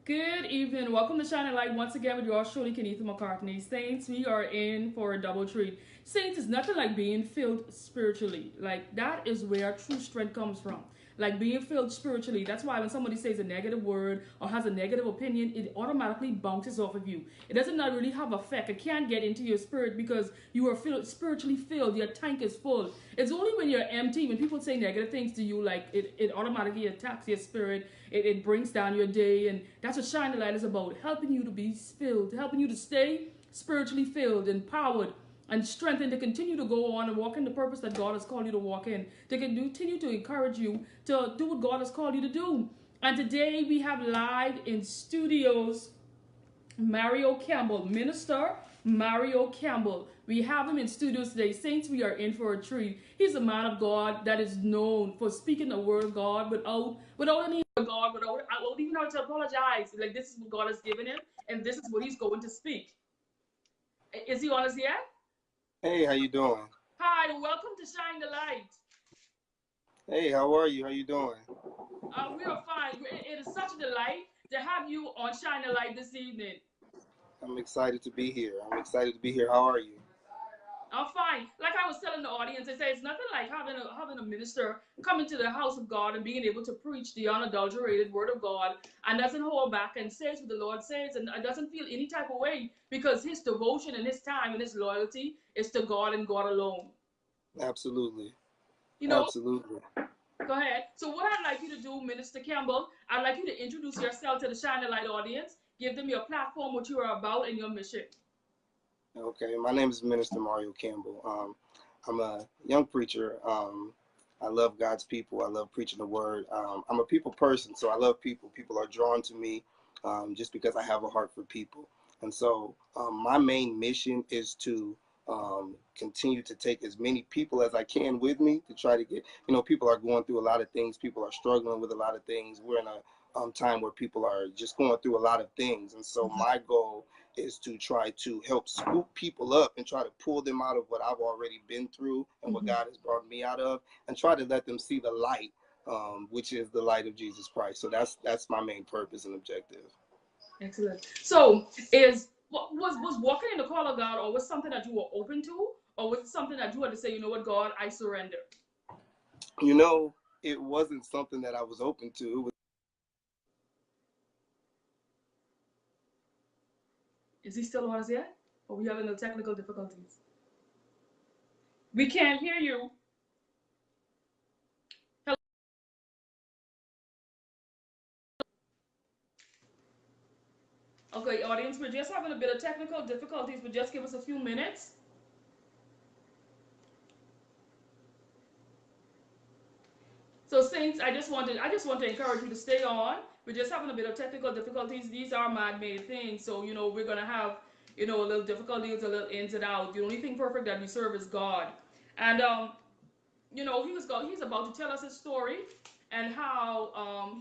Good evening. Welcome to Shining Light once again with yours truly, Kenitha McCartney. Saints, we are in for a double treat. Saints is nothing like being filled spiritually. Like, that is where true strength comes from. Like, being filled spiritually. That's why when somebody says a negative word or has a negative opinion, it automatically bounces off of you. It doesn't not really have effect. It can't get into your spirit because you are spiritually filled. Your tank is full. It's only when you're empty, when people say negative things to you, like, it automatically attacks your spirit. It brings down your day, and that's what Shine the Light is about, helping you to be filled, helping you to stay spiritually filled, empowered, and strengthened to continue to go on and walk in the purpose that God has called you to walk in, to continue to encourage you to do what God has called you to do. And today we have live in studios Mario Campbell, Minister Mario Campbell. We have him in studios today. Saints, we are in for a treat. He's a man of God that is known for speaking the word of God without any God, without even having to apologize. Like, this is what God has given him, and this is what he's going to speak. Is he on us yet? Hey, how you doing? Hi, welcome to Shine the Light. Hey, how are you? How you doing? We are fine. It is such a delight to have you on Shine the Light this evening. I'm excited to be here. I'm excited to be here. How are you? I'm fine. Like I was telling the audience, I say it's nothing like having a minister come into the house of God and being able to preach the unadulterated word of God and doesn't hold back and says what the Lord says and doesn't feel any type of way because his devotion and his time and his loyalty is to God and God alone. Absolutely. You know, Absolutely. go ahead. So what I'd like you to do, Minister Campbell, I'd like you to introduce yourself to the Shine Light audience, give them your platform, what you are about, and your mission. Okay, my name is Minister Mario Campbell. I'm a young preacher. I love God's people. I love preaching the word. I'm a people person, so I love people. People are drawn to me just because I have a heart for people. And so my main mission is to continue to take as many people as I can with me to try to get, people are going through a lot of things. People are struggling with a lot of things. We're in a time where people are just going through a lot of things. And so my goal is to try to help scoop people up and try to pull them out of what I've already been through and what God has brought me out of, and try to let them see the light, which is the light of Jesus Christ. So that's my main purpose and objective. Excellent. So, was walking in the call of God, or was something that you were open to, or was it something that you had to say, you know what, God, I surrender? It wasn't something that I was open to. It was. Is he still on us yet? Or we having no technical difficulties? We can't hear you. Hello? Okay, audience, we're just having a bit of technical difficulties, but just give us a few minutes. So, Saints, I just want to encourage you to stay on. We're just having a bit of technical difficulties. These are man-made things, so we're gonna have a little difficulties, a little ins and outs. The only thing perfect that we serve is God, and he's about to tell us his story and how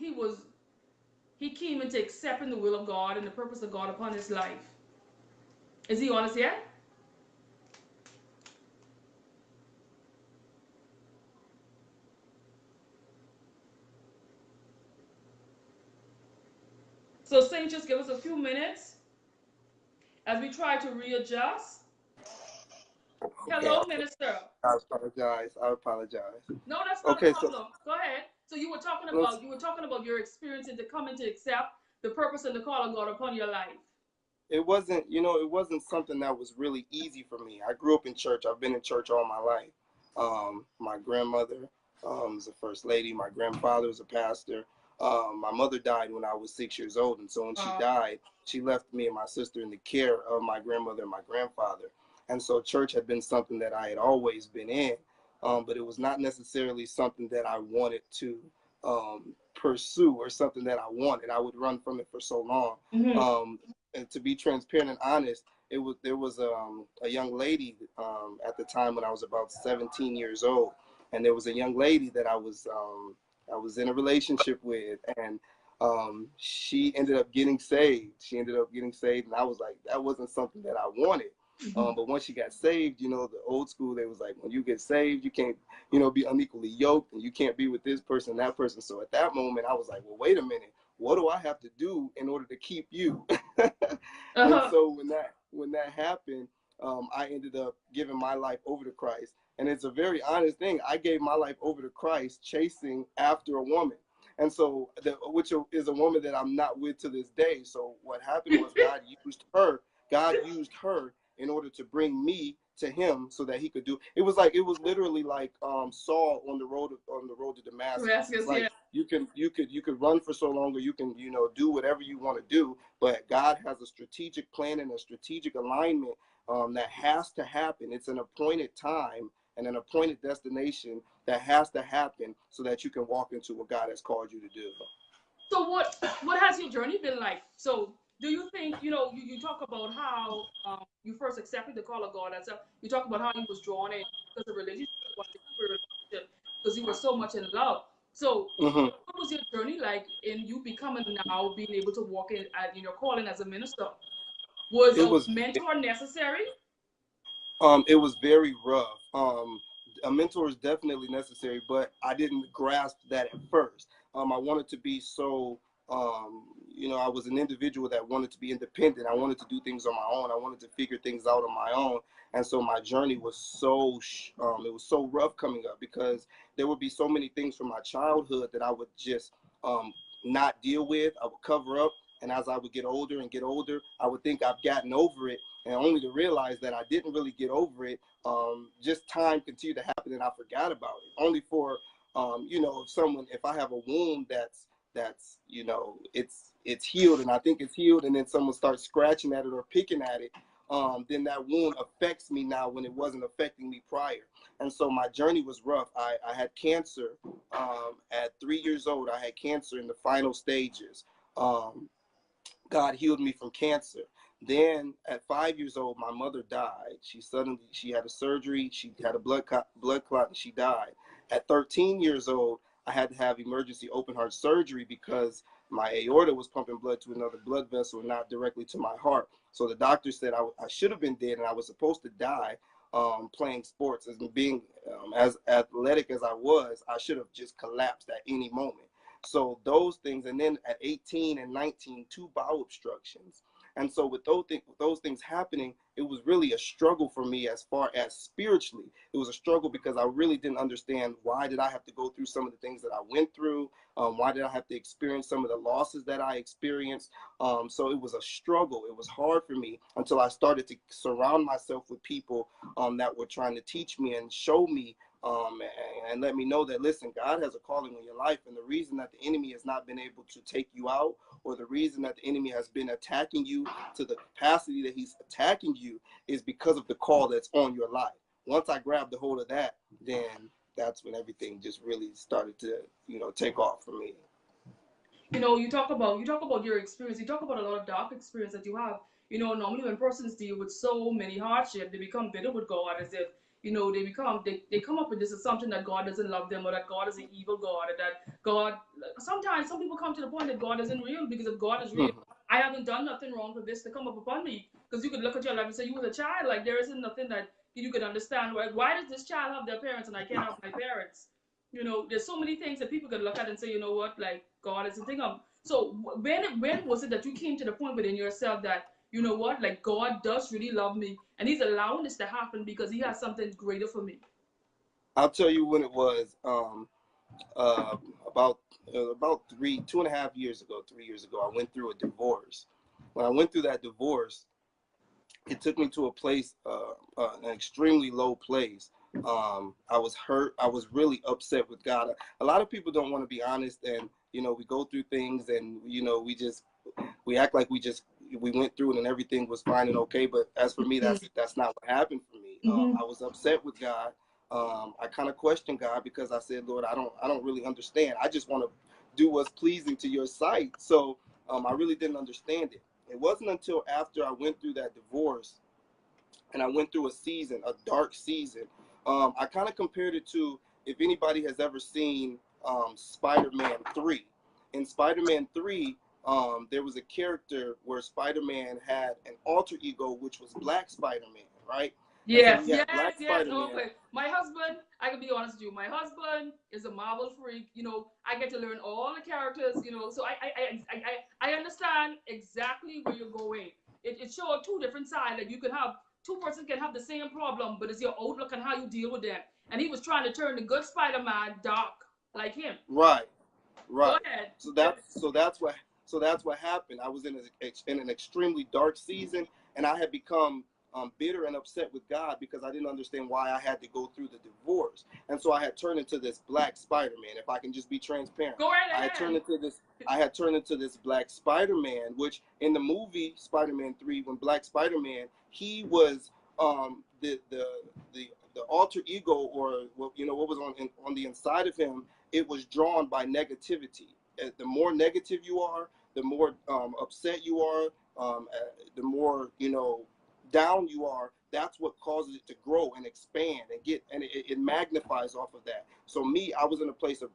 he came into accepting the will of God and the purpose of God upon his life. Is he on us yet? So, Saints, just give us a few minutes as we try to readjust. Okay. Hello, Minister. I apologize. I apologize. No, that's not a Okay, so problem. Go ahead. So let's. you were talking about your experience into coming to accept the purpose and the call of God upon your life. It wasn't something that was really easy for me. I grew up in church. I've been in church all my life. My grandmother was a first lady. My grandfather was a pastor. My mother died when I was 6 years old, and so when she died, she left me and my sister in the care of my grandmother and my grandfather. And so church had been something that I had always been in, but it was not necessarily something that I wanted to pursue or something that I wanted. I would run from it for so long. And to be transparent and honest, there was a young lady at the time when I was about 17 years old, and there was a young lady that I was in a relationship with, and she ended up getting saved. She ended up getting saved, and I was like, that wasn't something that I wanted. But once she got saved, the old school, they was like, when you get saved, you can't, be unequally yoked, and you can't be with this person, that person. So at that moment, I was like, well, wait a minute. what do I have to do in order to keep you? And Uh-huh. so when that happened, I ended up giving my life over to Christ. And it's a very honest thing. I gave my life over to Christ, chasing after a woman. And so, which is a woman that I'm not with to this day. So what happened was God used her. God used her in order to bring me to Him, so that He could do. It was literally like Saul on the road to Damascus. It's Damascus, like yeah. you could run for so long, or you can do whatever you want to do. But God has a strategic plan and a strategic alignment that has to happen. It's an appointed time and an appointed destination that has to happen so that you can walk into what God has called you to do. So what has your journey been like? So do you think, you talk about how you first accepted the call of God, and so you talk about how you was drawn in because the relationship was a deeper relationship because you were so much in love. So Hmm. what was your journey like in you becoming now being able to walk in your calling as a minister? Was It a was mentor necessary? it was very rough. A mentor is definitely necessary, but I didn't grasp that at first. I wanted to be so, I was an individual that wanted to be independent. I wanted to do things on my own. I wanted to figure things out on my own. And so my journey was it was so rough coming up, because there would be so many things from my childhood that I would just not deal with. I would cover up. And as I would get older and get older, I would think I've gotten over it, and only to realize that I didn't really get over it. Just time continued to happen, and I forgot about it. Only for, if I have a wound that's it's healed, and I think it's healed, and then someone starts scratching at it or picking at it, then that wound affects me now when it wasn't affecting me prior. And so my journey was rough. I had cancer at 3 years old. I had cancer in the final stages. Um, God healed me from cancer. Then at 5 years old, my mother died. She had a surgery. She had a blood clot, and she died. At 13 years old, I had to have emergency open heart surgery because my aorta was pumping blood to another blood vessel and not directly to my heart. So the doctor said I should have been dead, and I was supposed to die playing sports. As being as athletic as I was, I should have just collapsed at any moment. So those things, and then at 18 and 19, two bowel obstructions. And so with those things happening, it was really a struggle for me as far as spiritually. It was a struggle because I really didn't understand, why did I have to go through some of the things that I went through? Why did I have to experience some of the losses that I experienced? So it was a struggle. It was hard for me until I started to surround myself with people that were trying to teach me and show me and let me know that, listen, God has a calling on your life, and the reason that the enemy has not been able to take you out, or the reason that the enemy has been attacking you to the capacity that he's attacking you, is because of the call that's on your life. Once I grabbed a hold of that, then that's when everything just really started to, take off for me. You talk about your experience. You talk about a lot of dark experience that you have. Normally when persons deal with so many hardship, they become bitter with God, as if they come up with this assumption that God doesn't love them, or that God is an evil God, or that God. Sometimes some people come to the point that God isn't real, because if God is real, I haven't done nothing wrong for this to come up upon me. Because you could look at your life and say you was a child, like there isn't nothing that you could understand. Why does this child have their parents and I can't have my parents? There's so many things that people can look at and say, you know what, like God is a thing of. So when was it that you came to the point within yourself that, you know what, like God does really love me, and He's allowing this to happen because He has something greater for me? I'll tell you when it was. Uh, about about 2.5 years ago, 3 years ago, I went through a divorce. When I went through that divorce, it took me to a place, an extremely low place. I was hurt. I was really upset with God. A lot of people don't want to be honest, and we go through things, and we act like we went through it and everything was fine and okay. But as for me, that's not what happened for me. Mm-hmm. I was upset with God. I kind of questioned God, because I said, Lord, I don't really understand. I just want to do what's pleasing to your sight. So I really didn't understand it. It wasn't until after I went through that divorce, and I went through a dark season. I kind of compared it to, if anybody has ever seen Spider-Man 3. In Spider-Man 3, there was a character where Spider-Man had an alter ego, which was Black Spider-Man, right? And so Yes, we yes, had Black yes. Spider-Man. Okay. My husband, I can be honest with you, my husband is a Marvel freak. I get to learn all the characters. So I understand exactly where you're going. It shows two different sides. Like you can have two persons can have the same problem, but it's your outlook and how you deal with them. And he was trying to turn the good Spider-Man dark like him. Right. Go Right. ahead. So that's what happened. I was in an extremely dark season, and I had become bitter and upset with God because I didn't understand why I had to go through the divorce. And so I had turned into this Black Spider-Man. If I can just be transparent, Go right I had turned ahead. into this. I had turned into this Black Spider-Man, which in the movie Spider-Man 3, when Black Spider-Man, he was the alter ego, or what was on the inside of him. It was drawn by negativity. The more negative you are, the more upset you are, the more down you are. That's what causes it to grow and expand and it magnifies off of that. So me, I was in a place of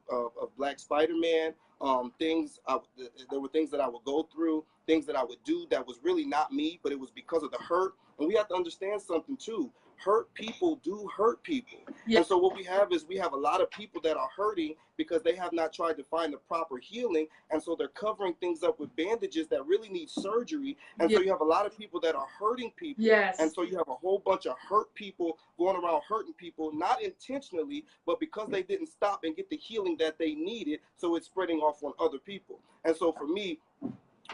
Black Spider-Man. There were things that I would go through, things that I would do that was really not me, but it was because of the hurt. And we have to understand something too. Hurt people do hurt people. Yeah. And so what we have a lot of people that are hurting because they have not tried to find the proper healing. And so they're covering things up with bandages that really need surgery. And so you have a lot of people that are hurting people. Yes. And so you have a whole bunch of hurt people going around hurting people, not intentionally, but because they didn't stop and get the healing that they needed. So it's spreading off on other people. And so for me,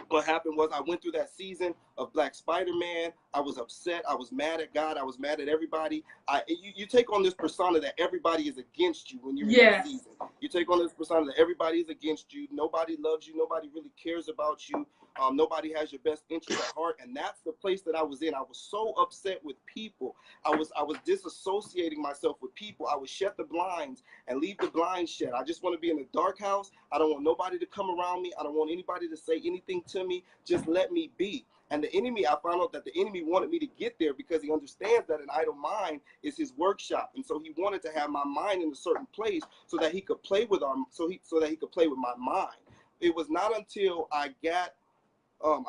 what happened was I went through that season of Black Spider-Man. I was upset. I was mad at God. I was mad at everybody. You take on this persona that everybody is against you when you're in that season. You take on this persona that everybody is against you. Nobody loves you. Nobody really cares about you. Nobody has your best interest at heart. And that's the place that I was in. I was so upset with people. I was disassociating myself with people. I would shut the blinds and leave the blinds shut. I just want to be in a dark house. I don't want nobody to come around me. I don't want anybody to say anything to me. Just let me be. And the enemy, I found out that the enemy wanted me to get there because he understands that an idle mind is his workshop. And so he wanted to have my mind in a certain place so that he could play with my mind. It was not until I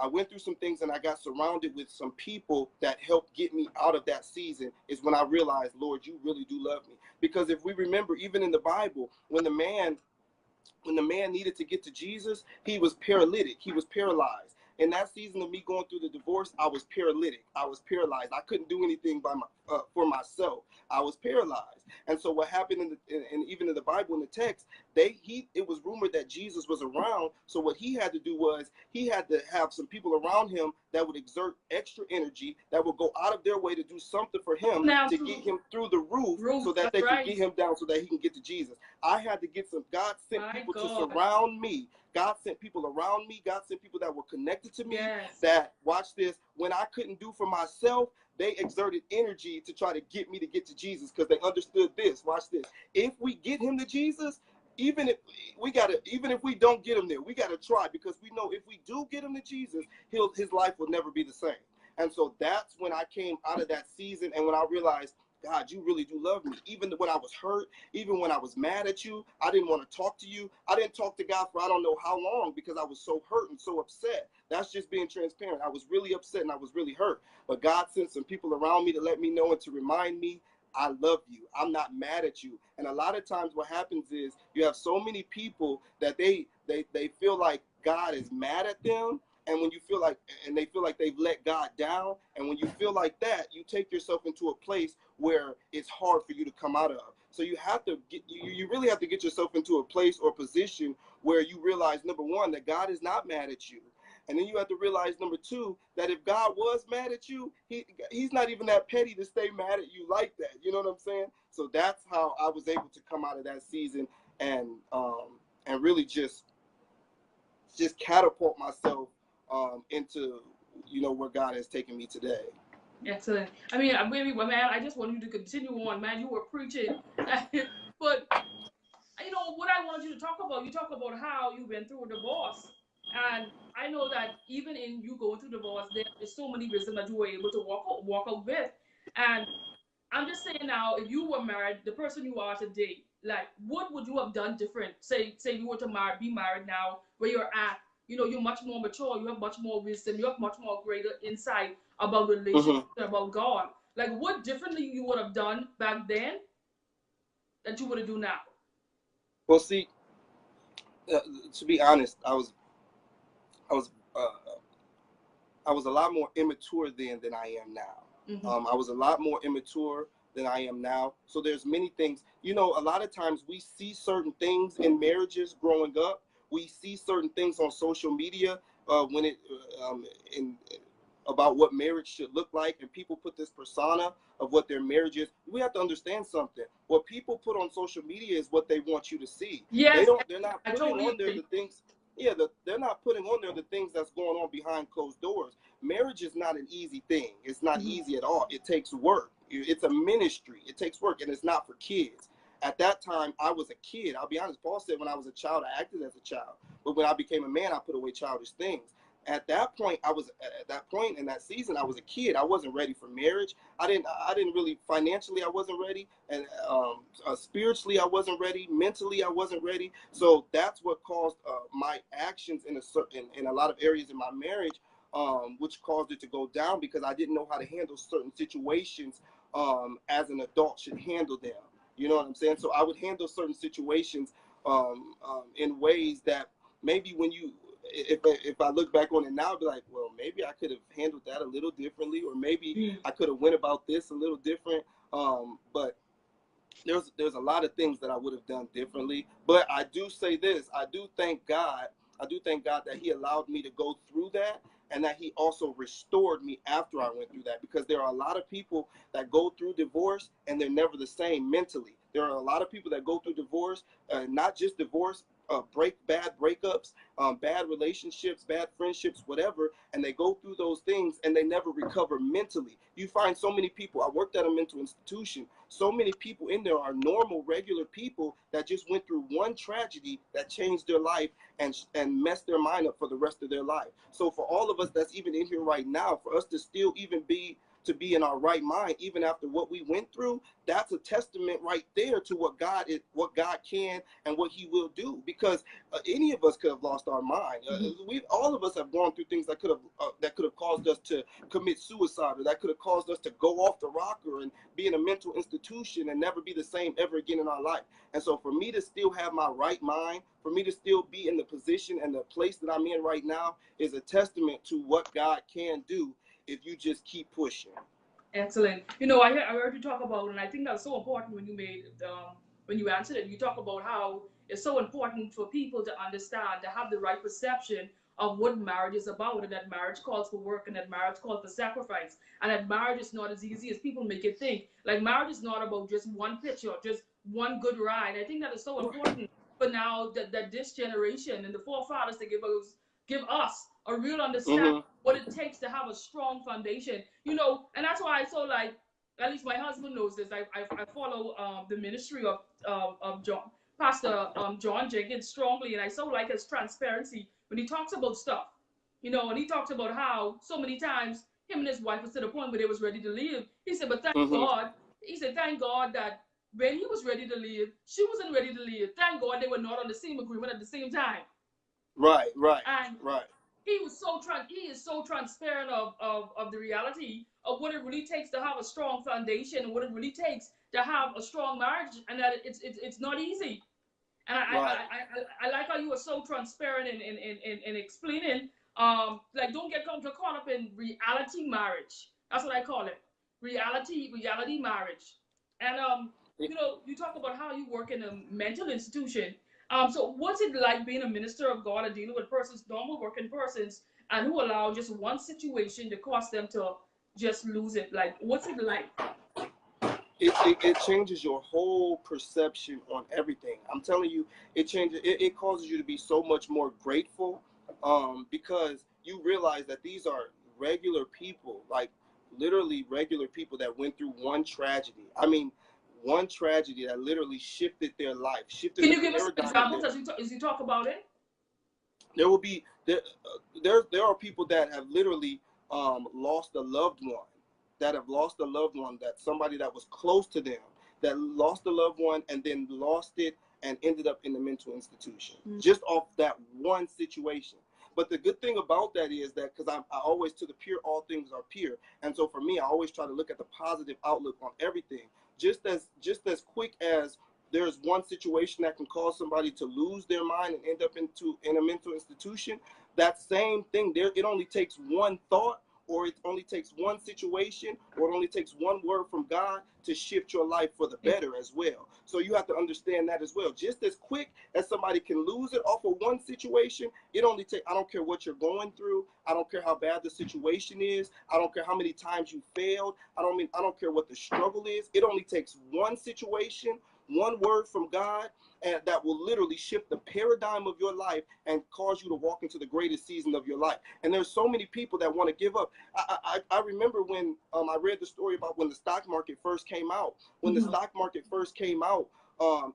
went through some things and I got surrounded with some people that helped get me out of that season is when I realized, Lord, you really do love me. Because if we remember, even in the Bible, when the man needed to get to Jesus, he was paralytic. He was paralyzed. In that season of me going through the divorce, I was paralytic. I was paralyzed. I couldn't do anything for myself. I was paralyzed. And so what happened even in the Bible, in the text, it was rumored that Jesus was around. So what he had to do was he had to have some people around him that would exert extra energy, that would go out of their way to do something for him to get him through the roof so that they could get him down so that he can get to Jesus. I had to get God sent people to surround me. God sent people around me. God sent people that were connected to me that, watch this, when I couldn't do for myself, they exerted energy to try to get me to get to Jesus because they understood this. Watch this. If we get him to Jesus, even if we don't get him there, we gotta try, because we know if we do get him to Jesus, his life will never be the same. And so that's when I came out of that season, and when I realized, God, you really do love me. Even when I was hurt, even when I was mad at you, I didn't want to talk to you. I didn't talk to God for I don't know how long because I was so hurt and so upset. That's just being transparent. I was really upset and I was really hurt. But God sent some people around me to let me know and to remind me, I love you. I'm not mad at you. And a lot of times what happens is you have so many people that they feel like God is mad at them. And when you feel like, and they feel like they've let God down, and when you feel like that, you take yourself into a place where it's hard for you to come out of. So you have to you really have to get yourself into a place or position where you realize, number one, that God is not mad at you. And then you have to realize, number two, that if God was mad at you, he's not even that petty to stay mad at you like that. You know what I'm saying? So that's how I was able to come out of that season and really just catapult myself into where God has taken me today. Excellent. I mean, man, I just want you to continue on, man. You were preaching, but what I want you to talk about. You talk about how you went through a divorce, and I know that even in you going through divorce, there is so many wisdom that you were able to walk out with. And I'm just saying now, if you were married, the person you are today, like, what would you have done different? Say you were to be married now, where you're at. You're much more mature. You have much more wisdom. You have much more greater insight about relationships and about God. Like, what differently you would have done back then that you would have do now? Well, see, uh, to be honest, I was I was a lot more immature then than I am now. I was a lot more immature than I am now. So there's many things. You know, a lot of times we see certain things in marriages growing up. We see certain things on social media when it in about what marriage should look like, and people put this persona of what their marriage is. We have to understand something. What people put on social media is what they want you to see. Yes, They're not I putting totally on there agree. the things. Yeah, they're not putting on there the things that's going on behind closed doors. Marriage is not an easy thing. It's not easy at all. It takes work. It's a ministry. It takes work, and it's not for kids. At that time, I was a kid. I'll be honest. Paul said when I was a child, I acted as a child. But when I became a man, I put away childish things. At that point, at that point in that season, I was a kid. I wasn't ready for marriage. I didn't really financially. I wasn't ready, and spiritually, I wasn't ready. Mentally, I wasn't ready. So that's what caused my actions in a lot of areas in my marriage, which caused it to go down because I didn't know how to handle certain situations as an adult should handle them. You know what I'm saying? So I would handle certain situations in ways that maybe when you if I look back on it now, I'd be like, well, maybe I could have handled that a little differently, or maybe I could have went about this a little different. But there's a lot of things that I would have done differently. But I do say this: I do thank God. I do thank God that He allowed me to go through that, and that He also restored me after I went through that. Because there are a lot of people that go through divorce and they're never the same mentally. There are a lot of people that go through divorce, not just divorce, bad breakups, bad relationships, bad friendships, whatever, and they go through those things and they never recover mentally. You find so many people. I worked at a mental institution. So many people in there are normal, regular people that just went through one tragedy that changed their life and messed their mind up for the rest of their life. So for all of us that's even in here right now, for us to still even be in our right mind, even after what we went through, that's a testament right there to what God can and what He will do. Because any of us could have lost our mind. We all of us have gone through things that could have caused us to commit suicide, or that could have caused us to go off the rocker and be in a mental institution and never be the same ever again in our life. And so for me to still have my right mind, for me to still be in the position and the place that I'm in right now, is a testament to what God can do if you just keep pushing. Excellent. I heard you talk about, and I think that's so important when you answered it. You talk about how it's so important for people to understand, to have the right perception of what marriage is about, and that marriage calls for work, and that marriage calls for sacrifice, and that marriage is not as easy as people make it think. Like, marriage is not about just one picture, just one good ride. I think that is so important. But now that this generation and the forefathers to give us a real understanding Mm-hmm. what it takes to have a strong foundation, and that's why I so like, at least my husband knows this. I follow the ministry of John Pastor John Jenkins strongly, and I so like his transparency when he talks about stuff, and he talks about how so many times him and his wife was to the point where they was ready to leave. He said, but thank Mm-hmm. God. He said, thank God that when he was ready to leave, she wasn't ready to leave. Thank God they were not on the same agreement at the same time. Right, right, And right, he is so transparent of the reality of what it really takes to have a strong foundation, and what it really takes to have a strong marriage, and that it's not easy. And right. I like how you were so transparent in explaining, like, don't get caught up in reality marriage. That's what I call it. Reality marriage. And you talk about how you work in a mental institution. So what's it like being a minister of God and dealing with persons, normal working persons, and who allow just one situation to cause them to just lose it? Like, what's it like? It changes your whole perception on everything. I'm telling you, it causes you to be so much more grateful, because you realize that these are regular people, like literally regular people that went through one tragedy. I mean, one tragedy that literally shifted their life, shifted Can the you give us some paradigm of examples their. as you talk about it? There will be there are people that have literally lost a loved one, that have lost a loved one, that somebody that was close to them, that lost a loved one and then lost it and ended up in the mental institution, just off that one situation. But the good thing about that is that, because I always, to the pure, all things are pure. And so for me, I always try to look at the positive outlook on everything. Just as quick as there's one situation that can cause somebody to lose their mind and end up in a mental institution, that same thing there, it only takes one thought, or it only takes one situation, or it only takes one word from God to shift your life for the better as well. So you have to understand that as well. Just as quick as somebody can lose it off of one situation, it only takes, I don't care what you're going through, I don't care how bad the situation is, I don't care how many times you failed, I don't care what the struggle is. It only takes one situation, one word from God, and that will literally shift the paradigm of your life and cause you to walk into the greatest season of your life. And there's so many people that want to give up. I remember when I read the story about when the stock market first came out. When the stock market first came out,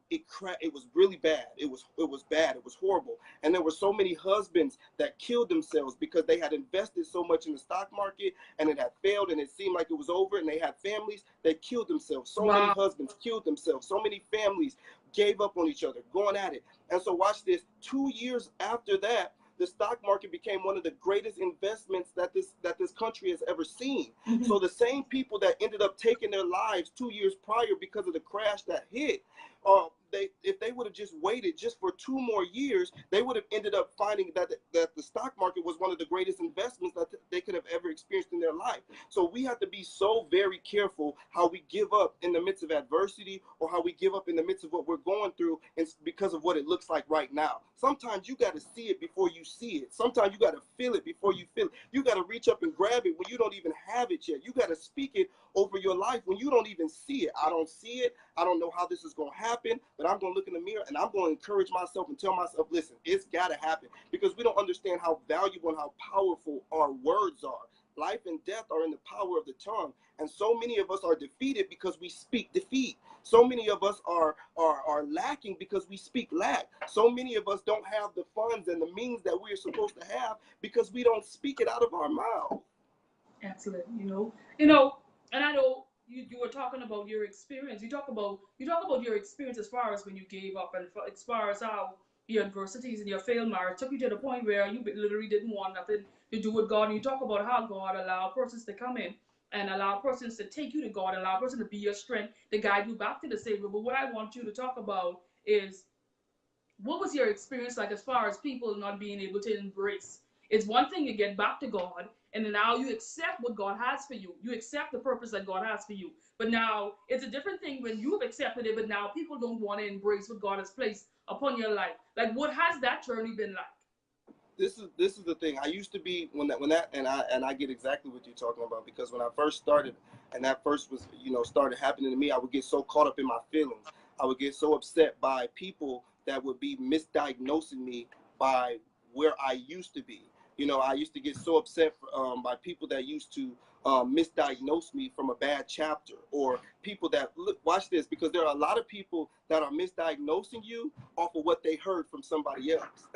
it was really bad. It was bad. It was horrible. And there were so many husbands that killed themselves because they had invested so much in the stock market and it had failed and it seemed like it was over, and they had families that killed themselves. So many husbands killed themselves. So many families gave up on each other, going at it. And so watch this. 2 years after that, the stock market became one of the greatest investments that this country has ever seen. So the same people that ended up taking their lives 2 years prior because of the crash that hit, if they would have just waited just for 2 more years, they would have ended up finding that the stock market was one of the greatest investments that they could have ever experienced in their life. So we have to be so very careful how we give up in the midst of adversity, or how we give up in the midst of what we're going through, and because of what it looks like right now. Sometimes you got to see it before you see it. Sometimes you got to feel it before you feel it. You got to reach up and grab it when you don't even have it yet. You got to speak it over your life when you don't even see it. I don't see it. I don't know how this is going to happen, but I'm going to look in the mirror and I'm going to encourage myself and tell myself, listen, it's got to happen, because we don't understand how valuable and how powerful our words are. Life and death are in the power of the tongue. And so many of us are defeated because we speak defeat. So many of us are lacking because we speak lack. So many of us don't have the funds and the means that we're supposed to have because we don't speak it out of our mouth. Excellent. And I know you were talking about your experience. You talk about your experience as far as when you gave up, and as far as how your adversities and your failed marriage took you to the point where you literally didn't want nothing to do with God. And you talk about how God allowed persons to come in and allow persons to take you to God, and allow persons to be your strength, to guide you back to the Savior. But what I want you to talk about is, what was your experience like as far as people not being able to embrace? It's one thing to get back to God, and then now you accept what God has for you. You accept the purpose that God has for you. But now it's a different thing when you've accepted it, but now people don't want to embrace what God has placed upon your life. Like, what has that journey been like? This is the thing. I used to be, when that and I get exactly what you're talking about, because when I first started, and that first was, started happening to me, I would get so caught up in my feelings. I would get so upset by people that would be misdiagnosing me by where I used to be. I used to get so upset by people that used to misdiagnose me from a bad chapter, or people that, look, watch this, because there are a lot of people that are misdiagnosing you off of what they heard from somebody else.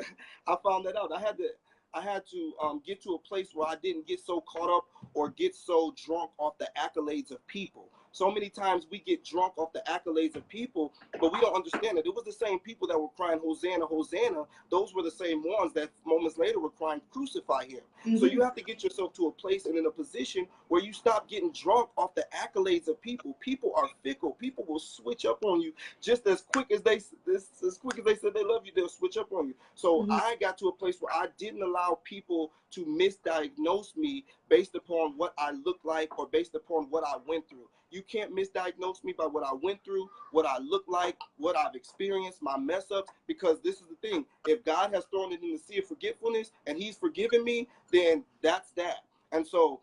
I found that out. I had to get to a place where I didn't get so caught up or get so drunk off the accolades of people. So many times we get drunk off the accolades of people, but we don't understand it. It was the same people that were crying, Hosanna, Hosanna. Those were the same ones that moments later were crying, crucify him. So you have to get yourself to a place and in a position where you stop getting drunk off the accolades of people. People are fickle. People will switch up on you just as quick as they said they love you. They'll switch up on you. So I got to a place where I didn't allow people to misdiagnose me based upon what I look like or based upon what I went through. You can't misdiagnose me by what I went through, what I look like, what I've experienced, my mess ups, because this is the thing. If God has thrown it in the sea of forgetfulness and he's forgiven me, then that's that. And so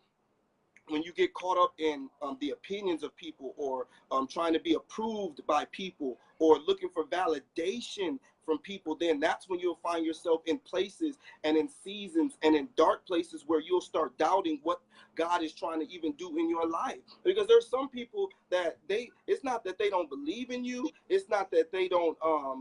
when you get caught up in the opinions of people, or trying to be approved by people, or looking for validation from people, then that's when you'll find yourself in places and in seasons and in dark places where you'll start doubting what God is trying to even do in your life. Because there's some people that it's not that they don't believe in you, it's not that they don't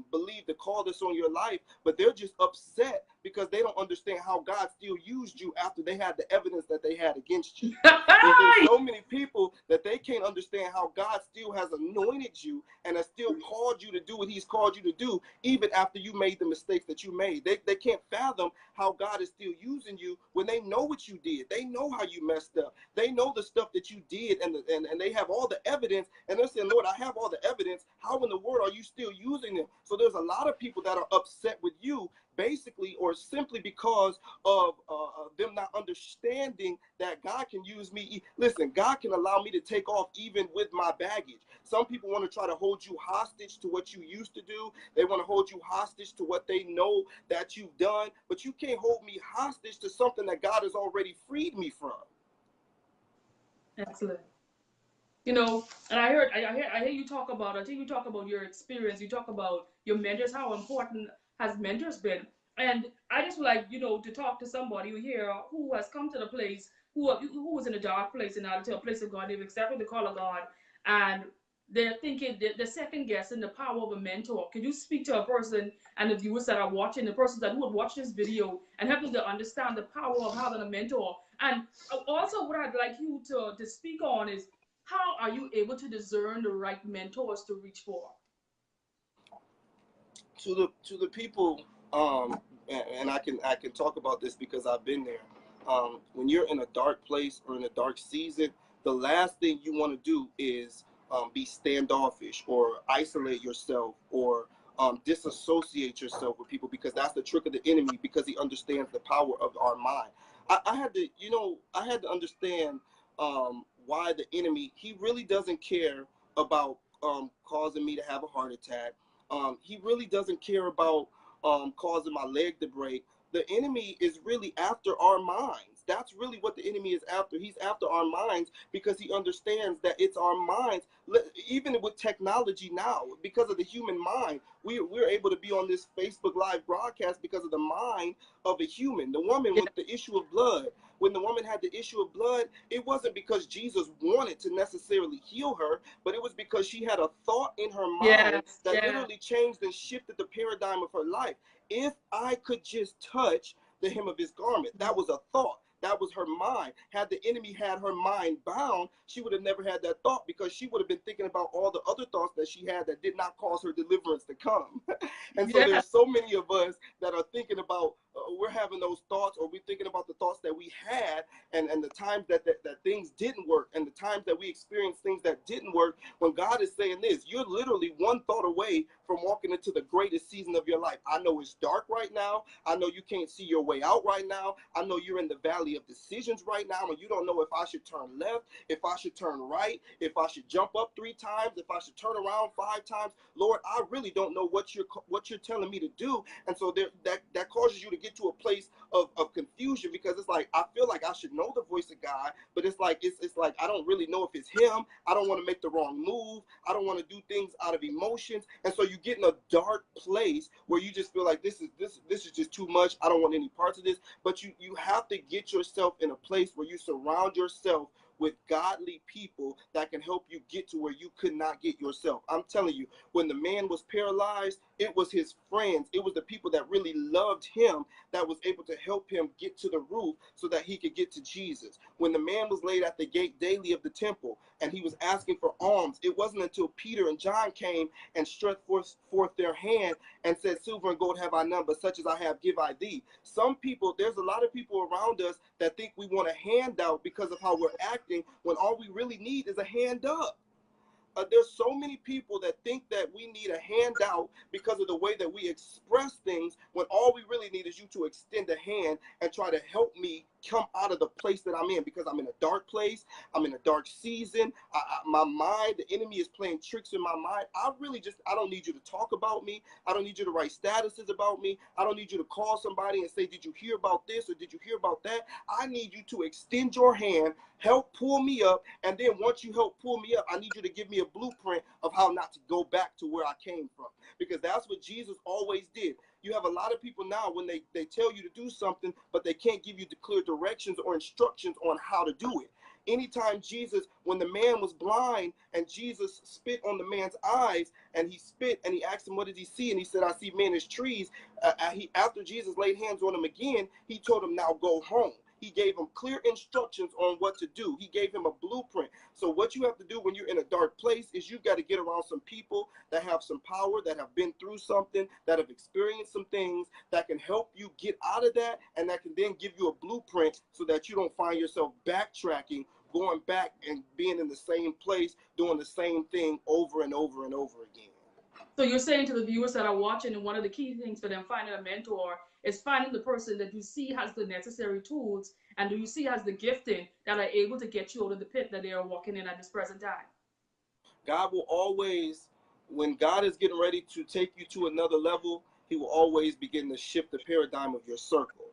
believe the call that's on your life, but they're just upset because they don't understand how God still used you after they had the evidence that they had against you. There's so many people that they can't understand how God still has anointed you and has still called you to do what he's called you to do, even after you made the mistakes that you made. They can't fathom how God is still using you when they know what you did. They know how you messed up. They know the stuff that you did, and they have all the evidence, and they're saying, Lord, I have all the evidence. How in the world are you still using them? So there's a lot of people that are upset with you, basically, or simply because of them not understanding that God can use me. Listen, God can allow me to take off even with my baggage. Some people want to try to hold you hostage to what you used to do. They want to hold you hostage to what they know that you've done, but you can't hold me hostage to something that God has already freed me from. Excellent. You know, and I hear you talk about. I think you talk about your experience. You talk about your mentors. How important has mentors been? And I just would like, to talk to somebody here who has come to the place, who was in a dark place and now to a place of God. They've accepted the call of God, and they're thinking the second guessing the power of a mentor. Can you speak to a person and the viewers that are watching, the persons that would watch this video, and help them to understand the power of having a mentor? And also, what I'd like you to speak on is, how are you able to discern the right mentors to reach for? To the people, and I can talk about this because I've been there. When you're in a dark place or in a dark season, the last thing you want to do is be standoffish or isolate yourself or disassociate yourself with people, because that's the trick of the enemy, because he understands the power of our mind. I had to, I had to understand why the enemy, he really doesn't care about causing me to have a heart attack. He really doesn't care about causing my leg to break. The enemy is really after our minds. That's really what the enemy is after. He's after our minds because he understands that it's our minds. Even with technology now, because of the human mind, we're able to be on this Facebook Live broadcast because of the mind of a human. The woman with the issue of blood, when the woman had the issue of blood, it wasn't because Jesus wanted to necessarily heal her, but it was because she had a thought in her mind Yes, that yeah. literally changed and shifted the paradigm of her life. If I could just touch the hem of his garment, that was a thought. That was her mind. Had the enemy had her mind bound, she would have never had that thought, because she would have been thinking about all the other thoughts that she had that did not cause her deliverance to come. And so Yeah. there's so many of us that are thinking about, we're having those thoughts, or we're thinking about the thoughts that we had, and the times that things didn't work, and the times that we experienced things that didn't work, when God is saying this, you're literally one thought away from walking into the greatest season of your life. I know it's dark right now. I know you can't see your way out right now. I know you're in the valley of decisions right now, and you don't know if I should turn left, if I should turn right, if I should jump up 3 times, if I should turn around 5 times. Lord, I really don't know what you're telling me to do. And so that causes you to get to a place of confusion, because it's like, I feel like I should know the voice of God, but it's like I don't really know if it's him. I don't want to make the wrong move. I don't want to do things out of emotions. And so you get in a dark place where you just feel like this is just too much. I don't want any parts of this. But you have to get yourself in a place where you surround yourself with godly people that can help you get to where you could not get yourself. I'm telling you, when the man was paralyzed, it was his friends, it was the people that really loved him that was able to help him get to the roof so that he could get to Jesus. When the man was laid at the gate daily of the temple and he was asking for alms, it wasn't until Peter and John came and stretched forth their hand and said, silver and gold have I none, but such as I have give I thee. Some people, there's a lot of people around us that think we want a handout because of how we're acting, when all we really need is a hand up. There's so many people that think that we need a handout because of the way that we express things, when all we really need is you to extend a hand and try to help me come out of the place that I'm in, because I'm in a dark place. I'm in a dark season. My mind, the enemy is playing tricks in my mind. I don't need you to talk about me. I don't need you to write statuses about me. I don't need you to call somebody and say, did you hear about this or did you hear about that? I need you to extend your hand, help pull me up, and then once you help pull me up, I need you to give me a blueprint of how not to go back to where I came from, because that's what Jesus always did. You have a lot of people now, when they tell you to do something, but they can't give you the clear directions or instructions on how to do it. Anytime Jesus, when the man was blind and Jesus spit on the man's eyes, and he spit and he asked him, what did he see? And he said, I see men as trees. After Jesus laid hands on him again, he told him, now go home. He gave him clear instructions on what to do. He gave him a blueprint. So what you have to do when you're in a dark place is you got to get around some people that have some power, that have been through something, that have experienced some things, that can help you get out of that, and that can then give you a blueprint so that you don't find yourself backtracking, going back and being in the same place, doing the same thing over and over and over again. So you're saying to the viewers that are watching, and one of the key things for them finding a mentor is finding the person that you see has the necessary tools and do you see has the gifting that are able to get you out of the pit that they are walking in at this present time. God will always, when God is getting ready to take you to another level, he will always begin to shift the paradigm of your circle.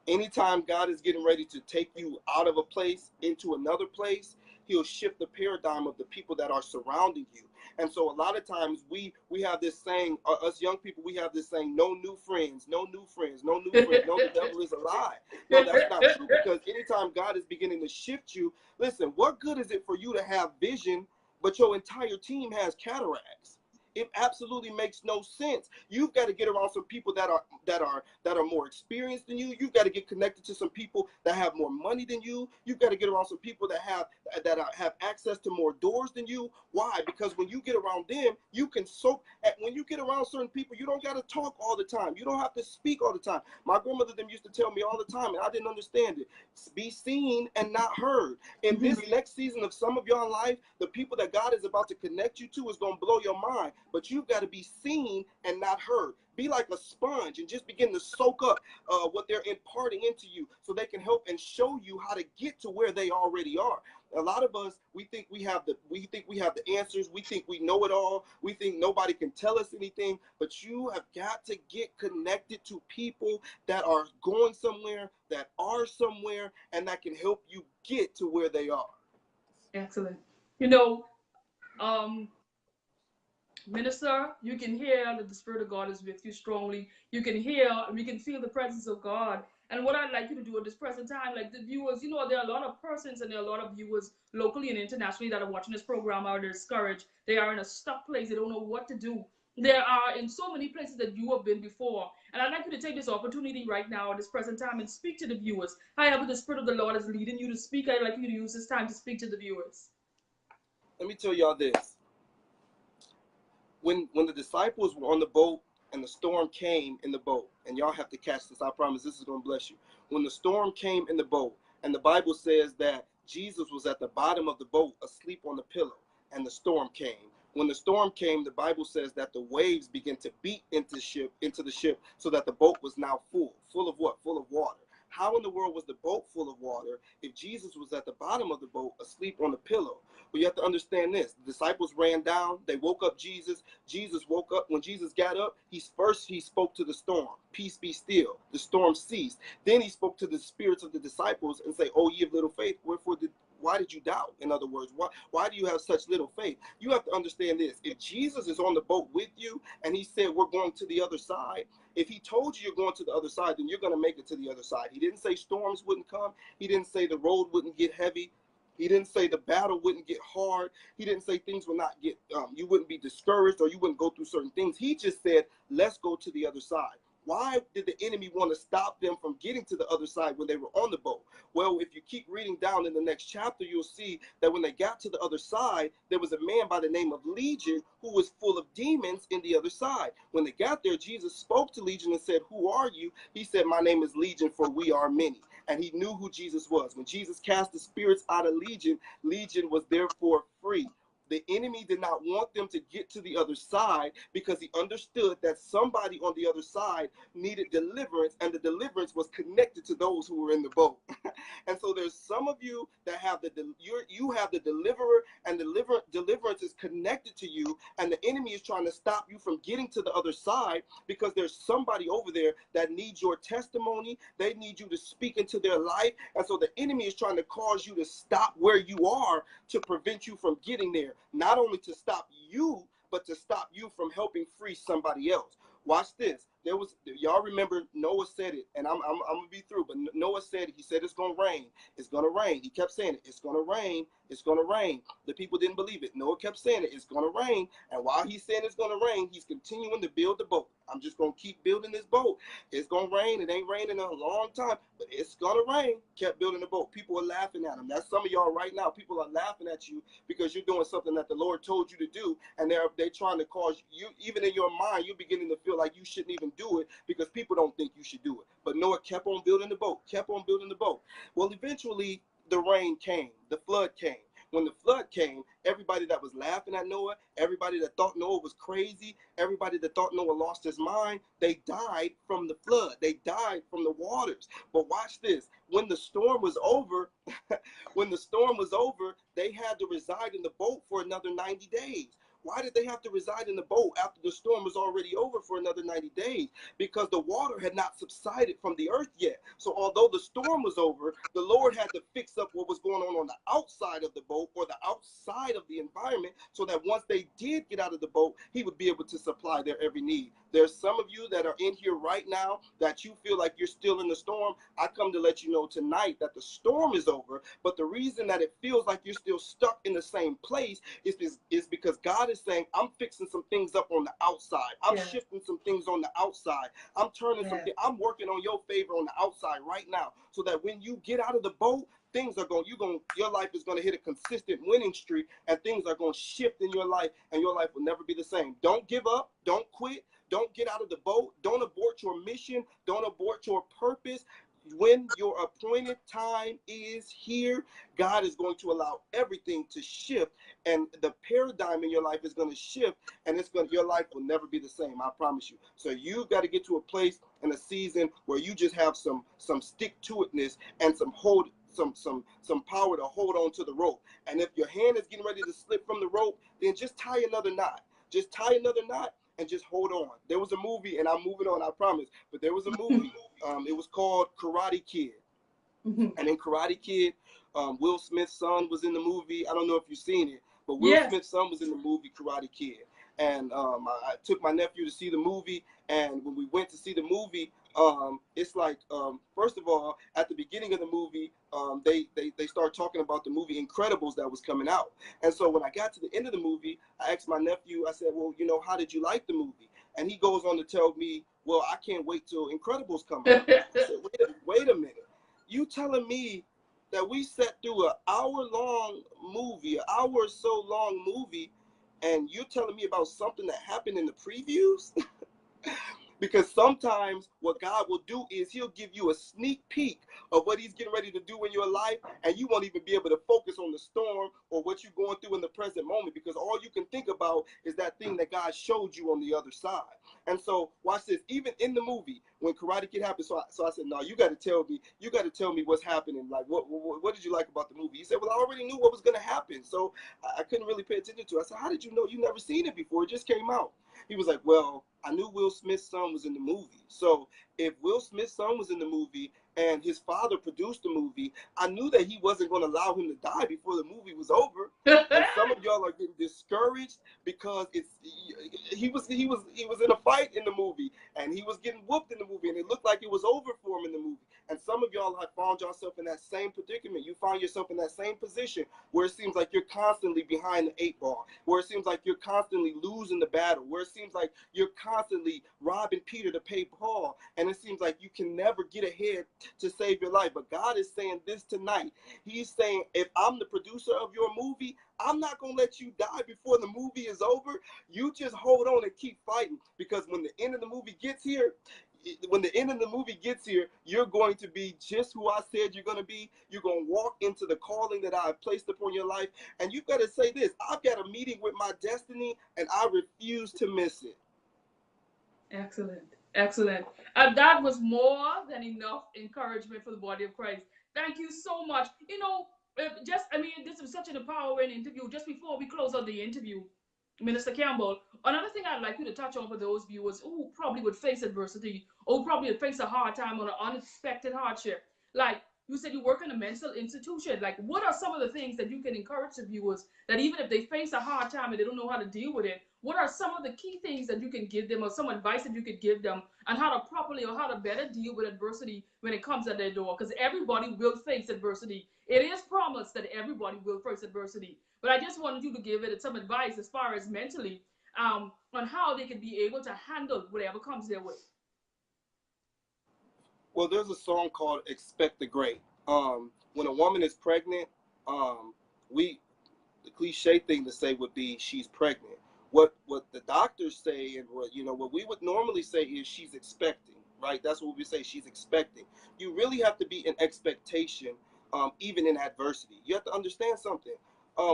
Anytime God is getting ready to take you out of a place into another place, he'll shift the paradigm of the people that are surrounding you. And so a lot of times we have this saying, us young people, we have this saying, no new friends, no new friends, no new friends. No, the devil is a lie. No, that's not true, because anytime God is beginning to shift you, listen, what good is it for you to have vision, but your entire team has cataracts? It absolutely makes no sense. You've got to get around some people that are more experienced than you. You've got to get connected to some people that have more money than you. You've got to get around some people that have access to more doors than you. Why? Because when you get around them, you can soak. When you get around certain people, you don't got to talk all the time. You don't have to speak all the time. My grandmother them used to tell me all the time, and I didn't understand it. Be seen and not heard. In this next season of some of your life, the people that God is about to connect you to is going to blow your mind. But you've got to be seen and not heard. Be like a sponge and just begin to soak up what they're imparting into you so they can help and show you how to get to where they already are. A lot of us, we think we have the answers. We think we know it all. We think nobody can tell us anything. But you have got to get connected to people that are going somewhere, that are somewhere, and that can help you get to where they are. Excellent. You know, Minister, you can hear that the Spirit of God is with you strongly. You can hear, we can feel the presence of God. And what I'd like you to do at this present time, like the viewers, you know, there are a lot of persons and there are a lot of viewers locally and internationally that are watching this program are discouraged. They are in a stuck place. They don't know what to do. There are in so many places that you have been before. And I'd like you to take this opportunity right now at this present time and speak to the viewers. However the Spirit of the Lord is leading you to speak, I'd like you to use this time to speak to the viewers. Let me tell y'all this. When the disciples were on the boat and the storm came in the boat, and y'all have to catch this, I promise this is going to bless you. When the storm came in the boat, and the Bible says that Jesus was at the bottom of the boat asleep on the pillow, and the storm came. When the storm came, the Bible says that the waves began to beat into the ship, so that the boat was now full of what? Full of water. How in the world was the boat full of water if Jesus was at the bottom of the boat asleep on the pillow? Well, you have to understand this. The disciples ran down. They woke up Jesus. Jesus woke up. When Jesus got up, he spoke to the storm. Peace be still. The storm ceased. Then he spoke to the spirits of the disciples and say, "Oh, ye of little faith, why did you doubt?" In other words, why do you have such little faith? You have to understand this. If Jesus is on the boat with you and he said, "We're going to the other side," if he told you you're going to the other side, then you're going to make it to the other side. He didn't say storms wouldn't come. He didn't say the road wouldn't get heavy. He didn't say the battle wouldn't get hard. He didn't say things would not get, you wouldn't be discouraged or you wouldn't go through certain things. He just said, let's go to the other side. Why did the enemy want to stop them from getting to the other side when they were on the boat? Well, if you keep reading down in the next chapter, you'll see that when they got to the other side, there was a man by the name of Legion who was full of demons in the other side. When they got there, Jesus spoke to Legion and said, "Who are you?" He said, "My name is Legion, for we are many." And he knew who Jesus was. When Jesus cast the spirits out of Legion, Legion was therefore free. The enemy did not want them to get to the other side because he understood that somebody on the other side needed deliverance, and the deliverance was connected to those who were in the boat. And so there's some of you that have you have the deliverer, and deliverance is connected to you, and the enemy is trying to stop you from getting to the other side because there's somebody over there that needs your testimony. They need you to speak into their life, and so the enemy is trying to cause you to stop where you are to prevent you from getting there. Not only to stop you, but to stop you from helping free somebody else. Watch this. y'all remember Noah said it, and I'm gonna be through. But Noah said it. He said it's gonna rain. It's gonna rain. He kept saying it. It's gonna rain. It's gonna rain. The people didn't believe it. Noah kept saying it. It's gonna rain. And while he's saying it's gonna rain, he's continuing to build the boat. I'm just gonna keep building this boat. It's gonna rain. It ain't raining in a long time, but it's gonna rain. Kept building the boat. People are laughing at him. That's some of y'all right now. People are laughing at you because you're doing something that the Lord told you to do, and they're trying to cause you, even in your mind, you're beginning to feel like you shouldn't even do it because people don't think you should do it. But Noah kept on building the boat, kept on building the boat. Well, eventually the rain came, the flood came. When the flood came, everybody that was laughing at Noah, everybody that thought Noah was crazy, everybody that thought Noah lost his mind, they died from the flood. They died from the waters. But watch this. When the storm was over, when the storm was over, they had to reside in the boat for another 90 days. Why did they have to reside in the boat after the storm was already over for another 90 days? Because the water had not subsided from the earth yet. So although the storm was over, the Lord had to fix up what was going on the outside of the boat or the outside of the environment so that once they did get out of the boat, he would be able to supply their every need. There's some of you that are in here right now that you feel like you're still in the storm. I come to let you know tonight that the storm is over, but the reason that it feels like you're still stuck in the same place is because God is saying, I'm fixing some things up on the outside. I'm shifting some things on the outside. I'm turning something. I'm working on your favor on the outside right now so that when you get out of the boat, things are going, your life is going to hit a consistent winning streak and things are going to shift in your life and your life will never be the same. Don't give up. Don't quit. Don't get out of the boat. Don't abort your mission. Don't abort your purpose. When your appointed time is here, God is going to allow everything to shift and the paradigm in your life is going to shift and your life will never be the same. I promise you. So you've got to get to a place in a season where you just have some stick to itness and some power to hold on to the rope. And if your hand is getting ready to slip from the rope, then just tie another knot. Just tie another knot and just hold on. There was a movie, and I'm moving on, I promise, but there was a movie. It was called Karate Kid. And in Karate Kid, Will Smith's son was in the movie. I don't know if you've seen it, but Will Smith's son was in the movie Karate Kid. And I took my nephew to see the movie, and when we went to see the movie, it's like, first of all, at the beginning of the movie, they started talking about the movie Incredibles that was coming out. And so when I got to the end of the movie, I asked my nephew, I said, well, how did you like the movie? And he goes on to tell me, well, I can't wait till Incredibles come out. I said, wait a minute. You telling me that we sat through an hour-long movie, an hour or so long movie, and you're telling me about something that happened in the previews? Because sometimes what God will do is he'll give you a sneak peek of what he's getting ready to do in your life, and you won't even be able to focus on the storm or what you're going through in the present moment because all you can think about is that thing that God showed you on the other side. And so watch this, even in the movie, when Karate Kid happened, so I said, no, you got to tell me what's happening. Like, what did you like about the movie? He said, well, I already knew what was going to happen, so I couldn't really pay attention to it. I said, how did you know? You never seen it before. It just came out. He was like, well, I knew Will Smith's son was in the movie. So if Will Smith's son was in the movie and his father produced the movie, I knew that he wasn't going to allow him to die before the movie was over. And some of y'all are getting discouraged because he was in a fight in the movie and he was getting whooped in the movie and it looked like it was over for him in the movie. And some of y'all have found yourself in that same predicament. You find yourself in that same position where it seems like you're constantly behind the 8 ball, where it seems like you're constantly losing the battle, where it seems like you're constantly robbing Peter to pay Paul, and it seems like you can never get ahead to save your life. But God is saying this tonight. He's saying, if I'm the producer of your movie, I'm not going to let you die before the movie is over. You just hold on and keep fighting, because when the end of the movie gets here, you're going to be just who I said you're going to be. You're going to walk into the calling that I have placed upon your life. And you've got to say this: I've got a meeting with my destiny, and I refuse to miss it. Excellent. Excellent. And that was more than enough encouragement for the body of Christ. Thank you so much. This was such an empowering interview. Just before we close out the interview, Minister Campbell, another thing I'd like you to touch on for those viewers who probably would face adversity or probably would face a hard time or an unexpected hardship. Like you said, you work in a mental institution. Like, what are some of the things that you can encourage the viewers that even if they face a hard time and they don't know how to deal with it, what are some of the key things that you can give them, or some advice that you could give them on how to properly or how to better deal with adversity when it comes at their door? Because everybody will face adversity. It is promised that everybody will face adversity. But I just wanted you to give it some advice as far as mentally, on how they can be able to handle whatever comes their way. Well, there's a song called "Expect the Great." When a woman is pregnant, we the cliche thing to say would be she's pregnant. What the doctors say, and what we would normally say is she's expecting, right? That's what we say, she's expecting. You really have to be in expectation, even in adversity. You have to understand something.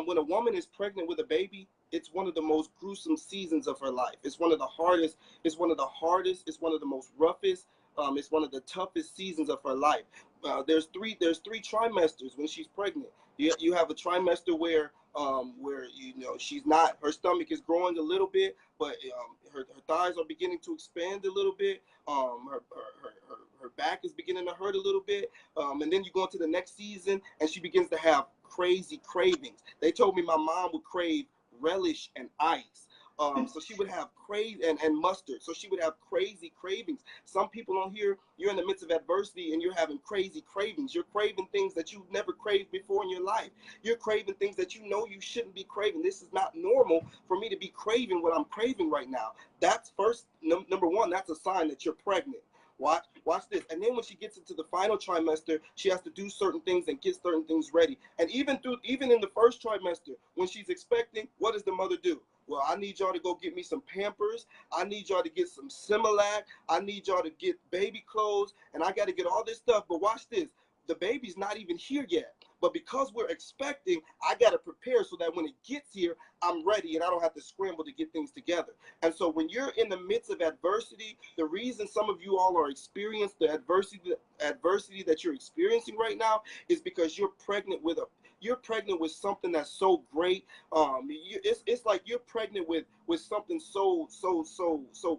When a woman is pregnant with a baby, it's one of the most gruesome seasons of her life. It's one of the hardest. It's one of the hardest. It's one of the most roughest. It's one of the toughest seasons of her life. There's three trimesters when she's pregnant. You have a trimester where she's not, her stomach is growing a little bit, but her thighs are beginning to expand a little bit. Her back is beginning to hurt a little bit, and then you go into the next season and she begins to have crazy cravings. They told me my mom would crave relish and ice. So she would have and mustard. So she would have crazy cravings. Some people on here, you're in the midst of adversity and you're having crazy cravings. You're craving things that you've never craved before in your life. You're craving things that you know you shouldn't be craving. This is not normal for me to be craving what I'm craving right now. That's first, number one, that's a sign that you're pregnant. Watch this. And then when she gets into the final trimester, she has to do certain things and get certain things ready. And even in the first trimester, when she's expecting, what does the mother do? Well, I need y'all to go get me some Pampers. I need y'all to get some Similac. I need y'all to get baby clothes. And I got to get all this stuff. But watch this. The baby's not even here yet. But because we're expecting, I got to prepare so that when it gets here, I'm ready and I don't have to scramble to get things together. And so when you're in the midst of adversity, the reason some of you all are experiencing the adversity that you're experiencing right now is because you're pregnant with something that's so great. It's like you're pregnant with something so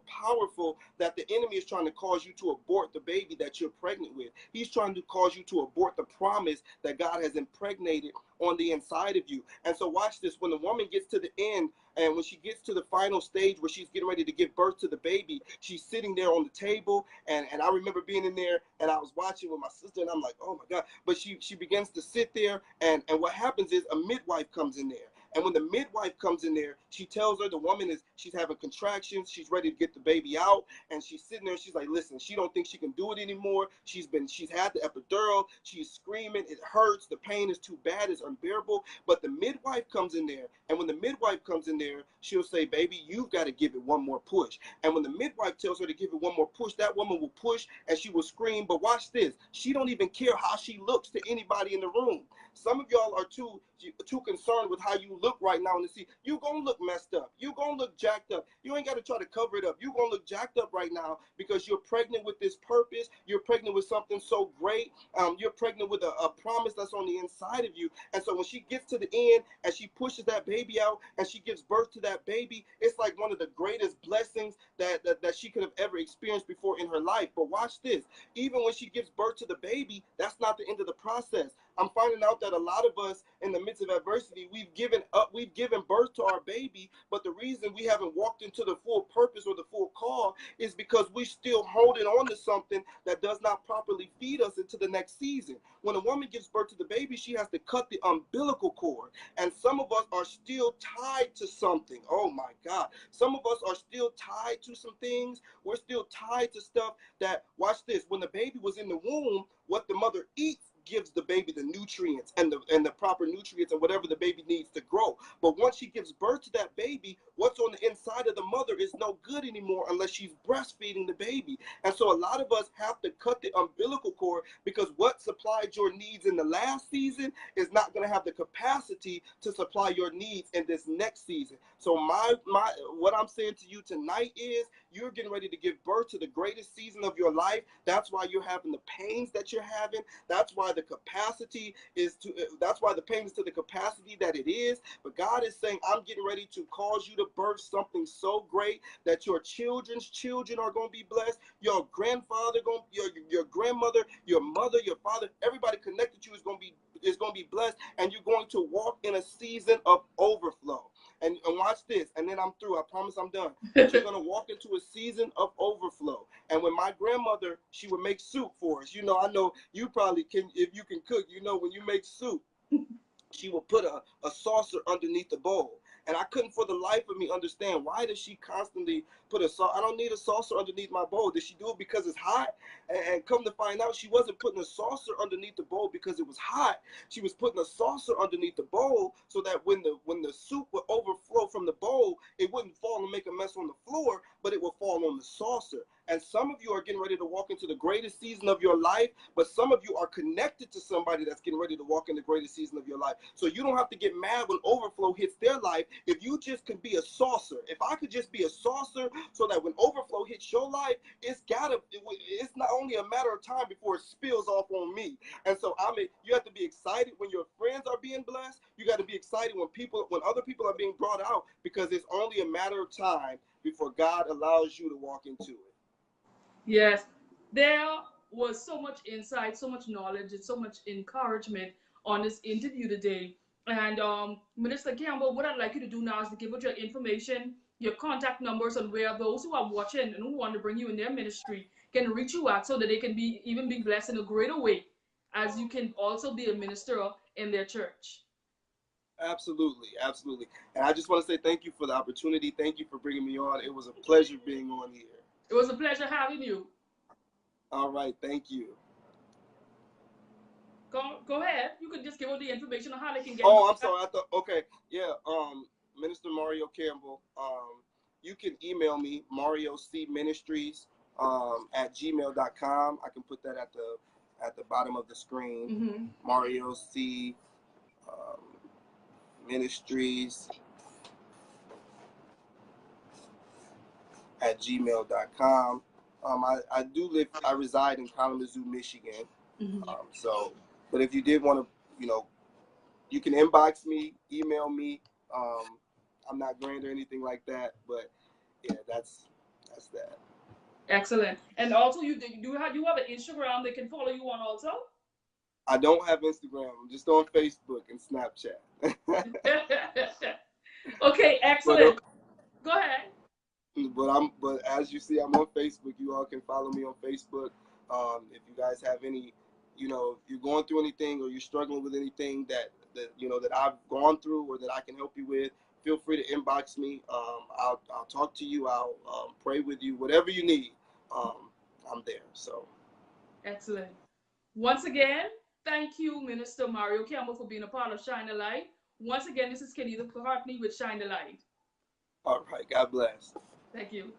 powerful that the enemy is trying to cause you to abort the baby that you're pregnant with. He's trying to cause you to abort the promise that God has impregnated on the inside of you. And so watch this. When the woman gets to the end, and when she gets to the final stage where she's getting ready to give birth to the baby, she's sitting there on the table. And I remember being in there and I was watching with my sister and I'm like, oh my God. But she begins to sit there, and what happens is a midwife comes in there. And when the midwife comes in there, she tells her the woman she's having contractions, she's ready to get the baby out, and she's sitting there. She's like, listen, she don't think she can do it anymore. She's had the epidural. She's screaming, it hurts. The pain is too bad. It's unbearable. But the midwife comes in there, and when the midwife comes in there, she'll say, baby, you've got to give it one more push. And when the midwife tells her to give it one more push, that woman will push and she will scream. But watch this. She don't even care how she looks to anybody in the room. Some of y'all are too concerned with how you look right now, and see you gonna look messed up. You gonna look jacked up. You ain't got to try to cover it up. You gonna look jacked up right now because you're pregnant with this purpose. You're pregnant with something so great. You're pregnant with a promise that's on the inside of you. And so when she gets to the end and she pushes that baby out and she gives birth to that baby, it's like one of the greatest blessings that she could have ever experienced before in her life. But watch this. Even when she gives birth to the baby, that's not the end of the process. I'm finding out that a lot of us in the midst of adversity, we've given birth to our baby, but the reason we haven't walked into the full purpose or the full call is because we're still holding on to something that does not properly feed us into the next season. When a woman gives birth to the baby, she has to cut the umbilical cord, and some of us are still tied to something. Oh my God. Some of us are still tied to some things. We're still tied to stuff that, watch this, when the baby was in the womb, what the mother eats gives the baby the nutrients and the proper nutrients and whatever the baby needs to grow. But once she gives birth to that baby, what's on the inside of the mother is no good anymore unless she's breastfeeding the baby. And so a lot of us have to cut the umbilical cord because what supplied your needs in the last season is not going to have the capacity to supply your needs in this next season. So what I'm saying to you tonight is you're getting ready to give birth to the greatest season of your life. That's why you're having the pains that you're having. That's why the pain is to the capacity that it is. But God is saying, I'm getting ready to cause you to birth something so great that your children's children are going to be blessed. Your grandfather, your grandmother, your mother, your father, everybody connected to you is going to be blessed, and you're going to walk in a season of overflow. and watch this, and then I'm through. I promise I'm done. But you're gonna walk into a season of overflow. And when my grandmother, she would make soup for us. I know you probably can, if you can cook. When you make soup, she would put a saucer underneath the bowl. And I couldn't for the life of me understand, why does she constantly put a saucer? I don't need a saucer underneath my bowl. Did she do it because it's hot? And come to find out, she wasn't putting a saucer underneath the bowl because it was hot. She was putting a saucer underneath the bowl so that when the soup would overflow from the bowl, it wouldn't fall and make a mess on the floor, but it would fall on the saucer. And some of you are getting ready to walk into the greatest season of your life, but some of you are connected to somebody that's getting ready to walk in the greatest season of your life. So you don't have to get mad when overflow hits their life. If you just can be a saucer, if I could just be a saucer so that when overflow hits your life, it's not only a matter of time before it spills off on me. And so you have to be excited when your friends are being blessed. You got to be excited when other people are being brought out, because it's only a matter of time before God allows you to walk into it. Yes, there was so much insight, so much knowledge, and so much encouragement on this interview today. And Minister Campbell, what I'd like you to do now is to give out your information, your contact numbers, and where those who are watching and who want to bring you in their ministry can reach you out, so that they can even be blessed in a greater way, as you can also be a minister in their church. Absolutely, absolutely. And I just want to say thank you for the opportunity. Thank you for bringing me on. It was a pleasure being on here. It was a pleasure having you. All right, thank you. Go ahead. You can just give out the information on how they can get. Oh, I'm sorry. Okay, yeah. Minister Mario Campbell. You can email me, Mario C Ministries at gmail.com. I can put that at the bottom of the screen. Mm-hmm. Mario C Ministries at gmail.com. I reside in Kalamazoo, Michigan. Mm-hmm. But if you did want to, you can inbox me, email me. I'm not grand or anything like that, but yeah, that's that. Excellent. And also, you have an Instagram they can follow you on also? I don't have Instagram. I'm just on Facebook and Snapchat. Okay, excellent. Go ahead. But as you see, I'm on Facebook. You all can follow me on Facebook. If you guys have any, if you're going through anything or you're struggling with anything that I've gone through or that I can help you with, feel free to inbox me. I'll talk to you. I'll pray with you. Whatever you need, I'm there. So excellent. Once again, thank you, Minister Mario Campbell, for being a part of Shine the Light. Once again, this is Kenny the Courtney with Shine the Light. All right. God bless. Thank you.